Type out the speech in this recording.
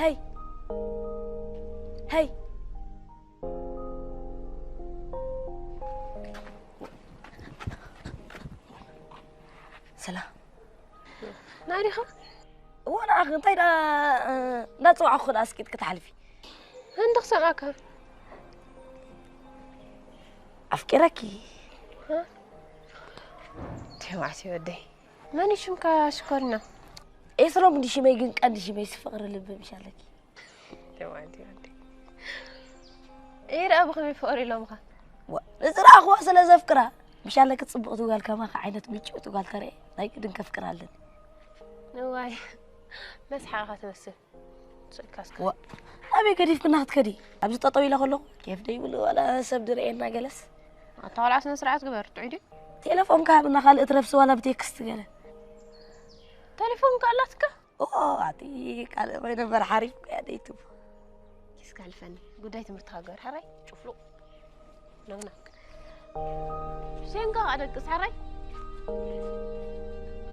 هاي هاي سلام ناريخة وانا اخي انتي لا توعى خد اسكت كتحلفي عندك سمعك افكركي ها تيوعتي ودي ماني شمكا شكرنا ايه سلام دي شي ما يجن قد شي ما يسفقر اللب مشالكي تيوعتي ودي ايه رأى بخمي فقري لومها نزرع اخو سلا زفكرها مشالك تصبق تقال كما عينت بيتشو تقال ترى لا يقدن كفكر لنا نواي مسحة تمثل سلكاسك أبي كديف كنا كدي أبي تطويله خلو كيف دي يقولوا ولا سب درينا جلس طالع سنة سرعة قبر تعيدي تلفون كابنا خال اترفس ولا بتكست جله تليفون قالتك أعطيك على ما ينبر حريف قاعديتو كيس قال فني قداي تمرتهاجر هراي شوف له نونك شين قاعد أدقس هراي